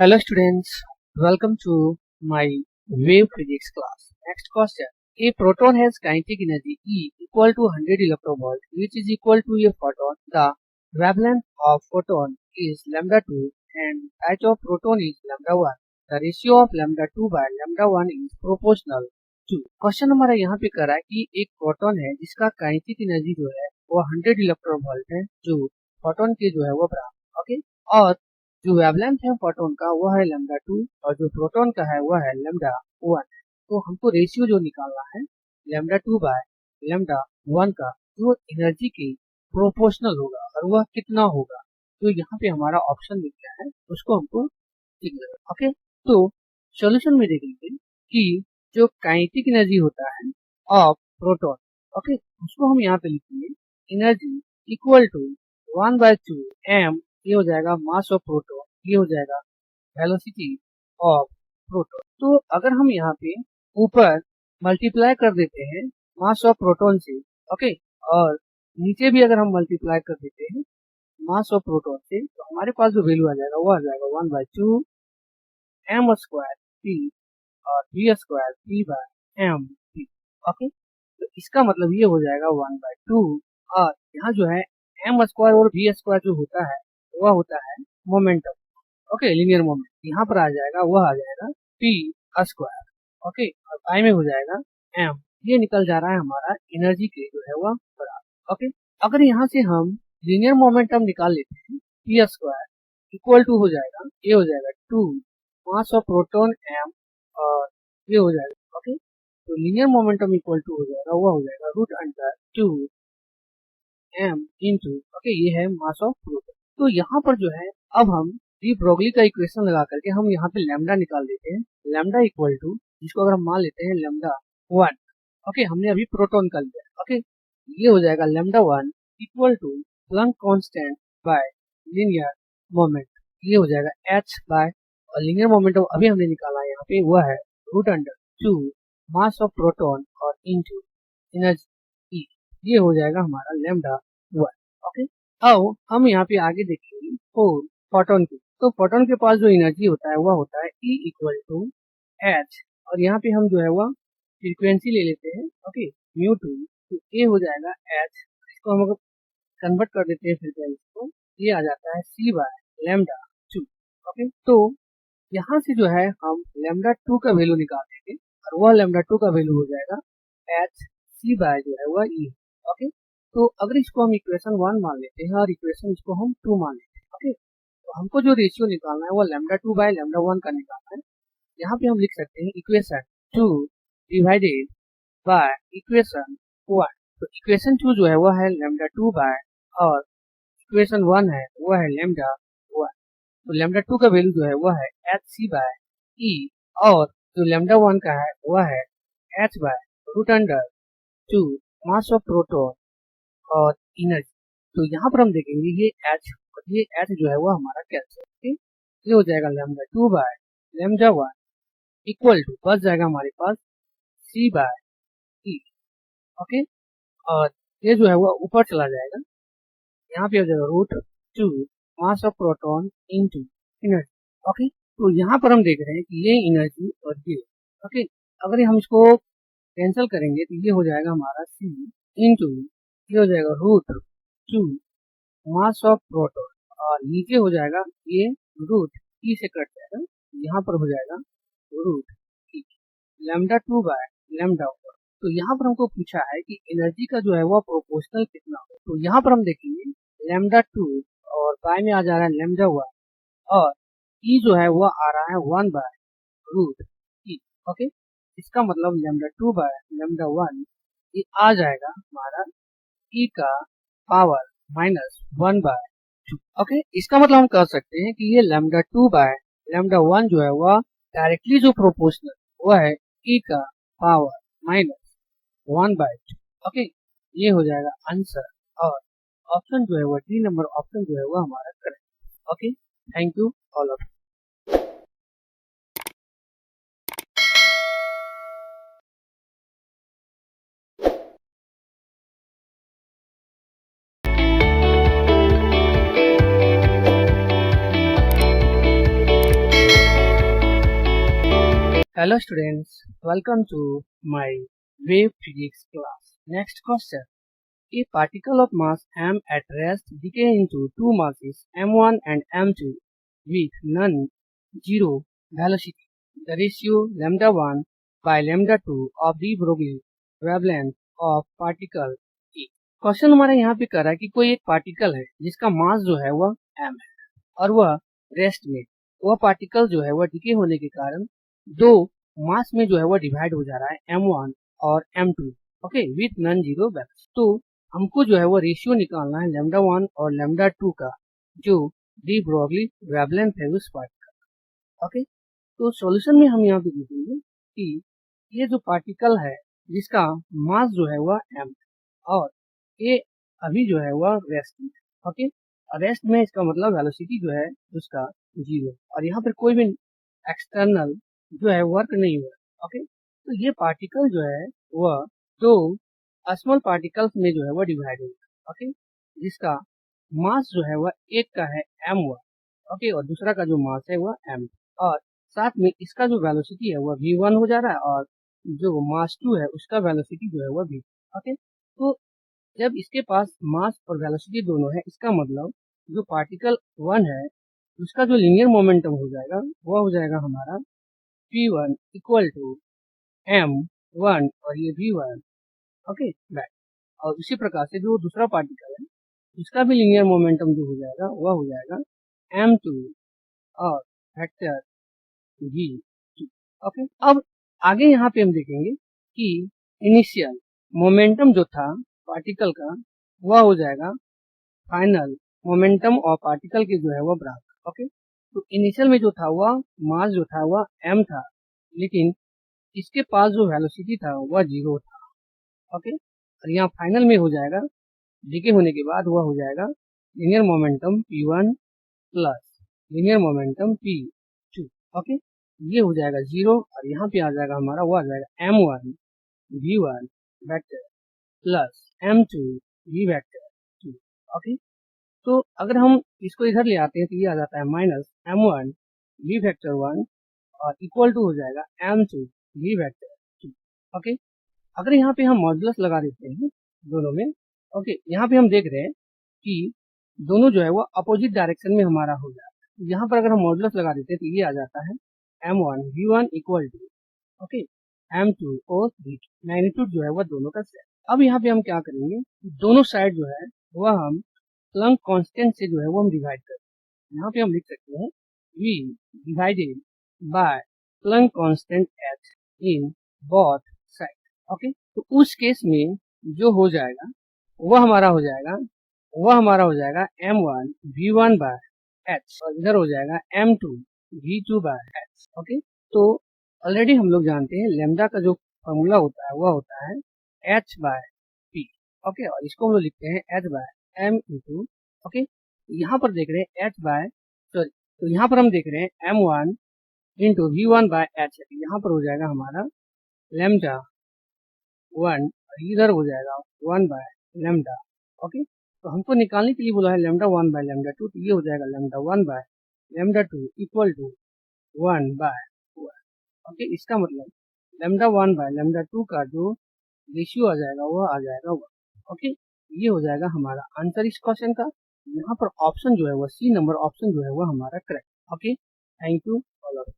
Hello students, welcome to my wave physics class. Next question. A proton has kinetic energy E equal to 100 electrovolt which is equal to a photon. The wavelength of photon is lambda 2 and height of proton is lambda 1. The ratio of lambda 2 by lambda 1 is proportional to. Question हमारा यहाँ पे कर रहा है कि एक proton है जिसका काइनेटिक एनर्जी जो है वो 100 इलेक्ट्रोवोल्ट है जो फोटोन के जो है वो बराबर ओके और जो वेवलेंथ है फोटोन का वो है लैम्डा 2 और जो प्रोटॉन का है वो है लैम्डा 1। तो हमको रेशियो जो निकालना है लैम्डा 2 बाय लैम्डा 1 का जो एनर्जी के प्रोपोर्शनल होगा और वह कितना होगा। तो यहाँ पे हमारा ऑप्शन मिल गया है उसको हमको लिखना ओके। तो सॉल्यूशन में देखेंगे कि जो काइनेटिक एनर्जी होता है ऑफ प्रोटॉन ओके उसको हम यहाँ पे लिखेंगे एनर्जी इक्वल टू 1/2 m। ये हो जाएगा मास ऑफ प्रोटॉन, ये हो जाएगा वेलोसिटी ऑफ प्रोटॉन। तो अगर हम यहाँ पे ऊपर मल्टीप्लाई कर देते हैं मास ऑफ प्रोटॉन से ओके और नीचे भी अगर हम मल्टीप्लाई कर देते हैं मास ऑफ प्रोटॉन से तो हमारे पास जो वैल्यू आ जाएगा वो आ जाएगा 1/2 m स्क्वायर p और v square p by m p okay. तो इसका मतलब ये हो जाएगा 1/2 और यहाँ जो है m स्क्वायर और v स्क्वायर जो होता है वह होता है मोमेंटम ओके लिनियर मोमेंट। यहाँ पर आ जाएगा वह आ जाएगा p स्क्वायर ओके और पाई में हो जाएगा m। ये निकल जा रहा है हमारा एनर्जी के जो है वह बराबर ओके। अगर यहाँ से हम लिनियर मोमेंटम निकाल लेते हैं p स्क्वायर इक्वल टू हो जाएगा ये हो जाएगा 2 मास ऑफ प्रोटॉन m और ये हो जाएगा ओके। तो लिनियर मोमेंटम इक्वल टू हो जाएगा वह हो जाएगा √2 m इंटू ओके ये है मास ऑफ प्रोटॉन। तो यहाँ पर जो है अब हम डी ब्रोगली का इक्वेशन लगा करके हम यहाँ पे लैम्डा निकाल देते हैं। लैम्डा इक्वल टू जिसको अगर हम मान लेते हैं लैम्डा 1 ओके हमने अभी प्रोटॉन कर लिया ओके। ये हो जाएगा lambda 1 equal to Planck constant by linear moment. ये हो जाएगा h बाय और लीनियर मोमेंटम अभी हमने निकाला यहाँ पे वह है √2 मास ऑफ प्रोटॉन और इंटू एनर्जी E। ये हो जाएगा हमारा लैम्डा 1 ओके। अब हम यहाँ पे आगे देखेंगे फोटोन की। तो फोटोन के पास जो एनर्जी होता है वह होता है E इक्वल टू h और यहाँ पे हम जो है वह फ्रीक्वेंसी ले लेते हैं ओके μ2। तो ये हो जाएगा h इसको हम कन्वर्ट कर देते हैं फ्रीक्वेंसी को ये आ जाता है c बाय लैम्डा 2 ओके। तो यहाँ से जो है हम लैम्डा 2 का वैल्यू निकाल देंगे और वह लैम्डा 2 का वैल्यू हो जाएगा h c बाय जो है वह E ओके। तो अगर इसको हम इक्वेशन 1 मान लेते हैं और इक्वेशन इसको हम 2 मान लेते हैं ओके। तो हमको जो रेशियो निकालना है वो लैम्डा 2 बाय लैम्डा 1 का निकालना है। यहाँ पे हम लिख सकते हैं इक्वेशन 2 डिवाइडेड बाय इक्वेशन 1। तो इक्वेशन 2 जो है वो है लैम्डा 2 बाय और इक्वेशन 1 है वो है लैम्डा 1। तो लैम्डा 2 का वैल्यू जो है वो है h c बाय E और जो लैम्डा 1 का है वह है h by √2 mass of proton और एनर्जी। तो यहाँ पर हम देखेंगे ये h और ये h जो है वो हमारा कैंसिल ओके। ये हो जाएगा lambda 2 by lambda 1 equal to बच जाएगा हमारे पास c बाय E ओके और ये जो है वो ऊपर चला जाएगा यहाँ पे हो जाएगा √2 mass of proton into energy okay. तो यहाँ पर हम देख रहे हैं कि ये एनर्जी और ये ओके अगर हम इसको कैंसिल करेंगे तो ये हो जाएगा हमारा c इंटू ये हो जाएगा √2 मास ऑफ प्रोटॉन और नीचे हो जाएगा ये √e से कट जाएगा यहाँ पर हो जाएगा √e लैम्डा 2 बाय लैम्डा 1। तो यहाँ पर हमको पूछा है कि एनर्जी का जो है वो प्रोपोर्शनल कितना हो। तो यहाँ पर हम देखेंगे लैम्डा 2 और बाय में आ जा रहा है लैम्डा 1 और e जो है वो आ रहा है 1 बाय √e ओके। इसका मतलब लैम्डा 2 बाय लैम्डा 1 ये आ जाएगा हमारा e का पावर -1 बाय 2 ओके। इसका मतलब हम कह सकते हैं कि ये लैम्डा 2 बाय लैम्डा 1 जो है वह डायरेक्टली जो प्रोपोर्शनल वह है e का पावर -1 बाय 2 ओके। ये हो जाएगा आंसर और ऑप्शन जो है वह डी नंबर ऑप्शन जो है वह हमारा correct okay. Thank you all of Hello students, welcome to my wave physics class. Next question. A particle of mass m at rest decay into two masses m1 and m2 with non-zero velocity. The ratio lambda1 by lambda2 of de Broglie wavelength of particle E. Question हमारा यहाँ पे कर रहा है कि कोई एक particle है जिसका मास जो है वह m है और वह रेस्ट में, वह पार्टिकल जो है वह डिके होने के कारण दो मास में जो है वह डिवाइड हो जा रहा है m1 और m2, okay, with non zero velocity. तो हमको जो है वो रेशियो निकालना है लैम्डा 1 और लैम्डा 2 का, जो डी ब्रोगली वेवलेंथ है उस पार्टिकल। ओके, तो सॉल्यूशन में हम यहाँ पे देखेंगे कि ये जो पार्टिकल है जिसका मास जो है वह m और ये अभी जो है वह रेस्ट में। ओके, रेस्ट में इसका मतलब वेलोसिटी जो है उसका जीरो और यहाँ पर कोई भी एक्सटर्नल जो है वर्क नहीं हुआ। ओके, तो ये पार्टिकल जो है वह दो स्मॉल पार्टिकल्स में जो है वह डिवाइड होगा। ओके, जिसका मास जो है वह एक का है m1, ओके, और दूसरा का जो मास है वह m, और साथ में इसका जो वेलोसिटी है वह v1 हो जा रहा है और जो मास 2 है उसका वेलोसिटी जो है वह v। ओके, तो जब इसके पास मास और वेलोसिटी दोनों है, इसका मतलब जो पार्टिकल 1 है उसका जो लीनियर मोमेंटम हो जाएगा वह हो जाएगा हमारा p1 इक्वल टू m1 और ये v1। Okay, back. और उसी प्रकार से जो दूसरा पार्टिकल है उसका भी लीनियर मोमेंटम जो हो जाएगा वह हो जाएगा m2 और वेक्टर v2। ओके, अब आगे यहाँ पे हम देखेंगे कि इनिशियल मोमेंटम जो था पार्टिकल का वह हो जाएगा फाइनल मोमेंटम और पार्टिकल के जो है वह बराबर। ओके, तो इनिशियल में जो था वह मास जो था वह m था, लेकिन इसके पास जो वेलोसिटी था वह जीरो था। ओके, और यहाँ फाइनल में हो जाएगा डिके होने के बाद वह हो जाएगा linear momentum p1 plus linear momentum p2। Okay, ये हो जाएगा जीरो और यहाँ पे आ जाएगा हमारा, वो आ जाएगा m1 v1 vector plus m2 v vector 2। Okay, तो अगर हम इसको इधर ले आते हैं तो ये आ जाता है माइनस m1 v वेक्टर 1 और इक्वल टू हो जाएगा m2 v वेक्टर 2। ओके, अगर यहाँ पे हम मॉडुलस लगा देते हैं दोनों में, ओके, यहाँ पे हम देख रहे हैं कि दोनों जो है वो अपोजिट डायरेक्शन में हमारा हो जाता है। यहाँ पर अगर हम मॉडुलस लगा देते हैं तो ये आ जाता है m1 v1 equal to, okay, m2 और v2, मैग्नीट्यूड जो है वह दोनों का सेट। अब यहाँ पे हम क्या करेंगे, दोनों साइड जो है वह हम प्लंक कांस्टेंट से जो है वो हम डिवाइड करेंगे। यहाँ पे हम लिख सकते हैं v divided by Planck constant h in both side. Okay, तो उस केस में जो हो जाएगा वह हमारा हो जाएगा m1 v1 बाय h और इधर हो जाएगा m2 v2 by h। Okay, तो ऑलरेडी हम लोग जानते हैं लेमडा का जो फॉर्मूला होता है वह होता है h बाय p। ओके, और इसको हम लोग लिखते हैं h by m into, okay, यहाँ पर देख रहे हैं h बाय, सॉरी, तो यहाँ पर हम देख रहे हैं m1 into v1 bye h, यहाँ पर हो जाएगा हमारा लेमडा 1 और इधर हो जाएगा 1 बाय लेमडा। ओके, तो हमको निकालने के लिए बोला है लेमडा 1 बाय लेमडा 2, तो ये हो जाएगा lambda 1 by lambda 2 equal to 1 by 1। Okay, इसका मतलब लेमडा 1 बाय लेमडा 2 का जो रेशियो आ जाएगा वह आ जाएगा 1। ओके, ये हो जाएगा हमारा आंसर इस क्वेश्चन का। यहाँ पर ऑप्शन जो है वह सी नंबर ऑप्शन जो है वह हमारा correct. Okay, thank you all of.